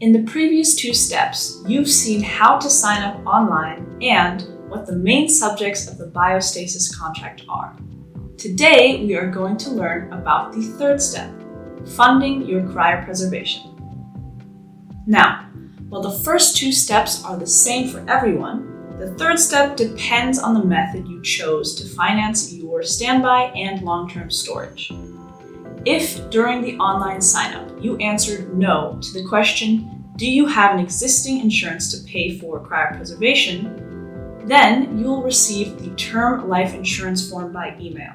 In the previous two steps, you've seen how to sign up online and what the main subjects of the biostasis contract are. Today, we are going to learn about the third step, funding your cryopreservation. Now, while the first two steps are the same for everyone, the third step depends on the method you chose to finance your standby and long-term storage. If during the online sign-up you answered no to the question, do you have an existing insurance to pay for cryopreservation, then you'll receive the term life insurance form by email.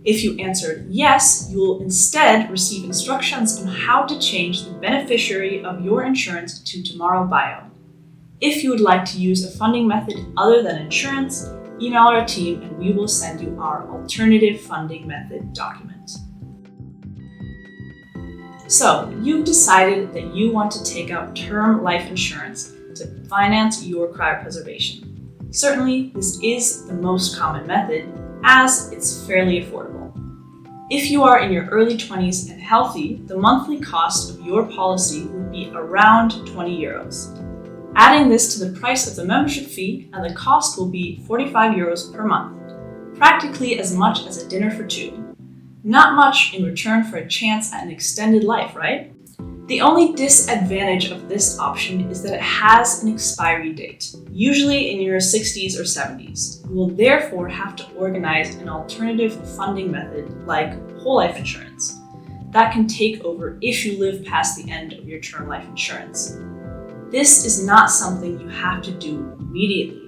If you answered yes, you'll instead receive instructions on how to change the beneficiary of your insurance to Tomorrow Bio. If you would like to use a funding method other than insurance, email our team and we will send you our alternative funding method document. So, you've decided that you want to take out term life insurance to finance your cryopreservation. Certainly, this is the most common method as it's fairly affordable. If you are in your early 20s and healthy, the monthly cost of your policy would be around €20. Adding this to the price of the membership fee, and the cost will be €45 per month, practically as much as a dinner for two. Not much in return for a chance at an extended life, right? The only disadvantage of this option is that it has an expiry date, usually in your 60s or 70s. You will therefore have to organize an alternative funding method like whole life insurance. That can take over if you live past the end of your term life insurance. This is not something you have to do immediately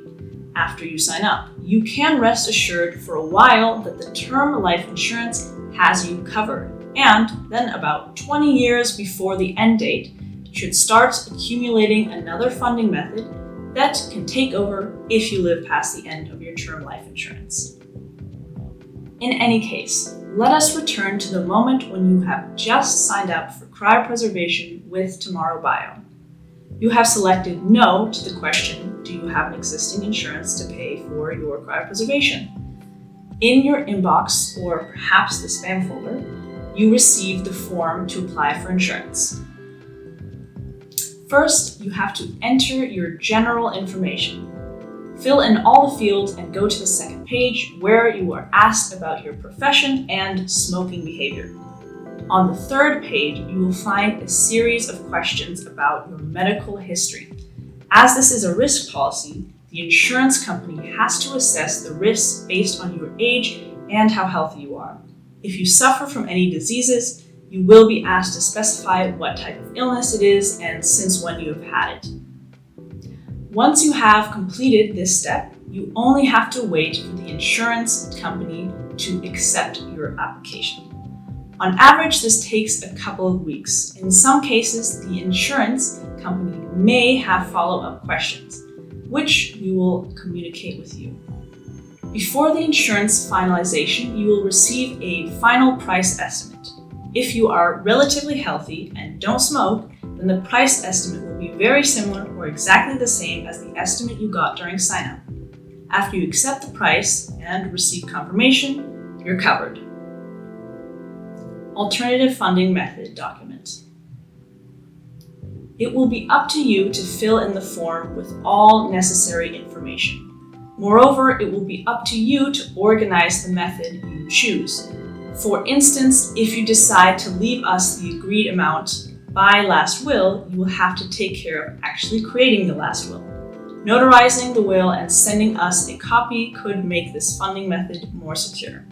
after you sign up. You can rest assured for a while that the term life insurance has you covered, and then about 20 years before the end date, you should start accumulating another funding method that can take over if you live past the end of your term life insurance. In any case, let us return to the moment when you have just signed up for cryopreservation with Tomorrow Bio. You have selected no to the question, do you have an existing insurance to pay for your cryopreservation? In your inbox, or perhaps the spam folder, you receive the form to apply for insurance. First, you have to enter your general information. Fill in all the fields and go to the second page where you are asked about your profession and smoking behavior. On the third page, you will find a series of questions about your medical history. As this is a risk policy, the insurance company has to assess the risks based on your age and how healthy you are. If you suffer from any diseases, you will be asked to specify what type of illness it is and since when you have had it. Once you have completed this step, you only have to wait for the insurance company to accept your application. On average, this takes a couple of weeks. In some cases, the insurance company may have follow-up questions, which we will communicate with you. Before the insurance finalization, you will receive a final price estimate. If you are relatively healthy and don't smoke, then the price estimate will be very similar or exactly the same as the estimate you got during sign-up. After you accept the price and receive confirmation, you're covered. Alternative funding method document. It will be up to you to fill in the form with all necessary information. Moreover, it will be up to you to organize the method you choose. For instance, if you decide to leave us the agreed amount by last will, you will have to take care of actually creating the last will. Notarizing the will and sending us a copy could make this funding method more secure.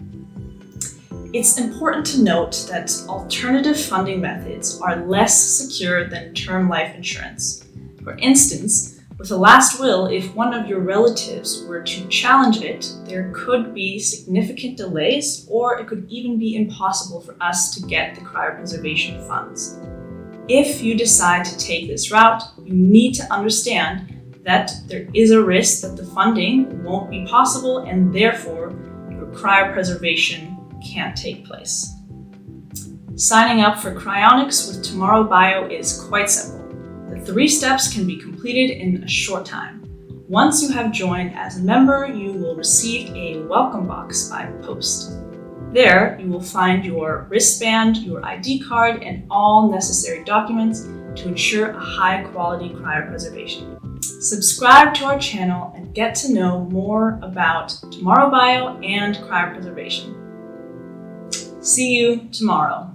It's important to note that alternative funding methods are less secure than term life insurance. For instance, with a last will, if one of your relatives were to challenge it, there could be significant delays, or it could even be impossible for us to get the cryopreservation funds. If you decide to take this route, you need to understand that there is a risk that the funding won't be possible and therefore your cryopreservation can't take place. Signing up for Cryonics with Tomorrow Bio is quite simple. The 3 steps can be completed in a short time. Once you have joined as a member, you will receive a welcome box by post. There, you will find your wristband, your ID card, and all necessary documents to ensure a high-quality cryopreservation. Subscribe to our channel and get to know more about Tomorrow Bio and cryopreservation. See you tomorrow.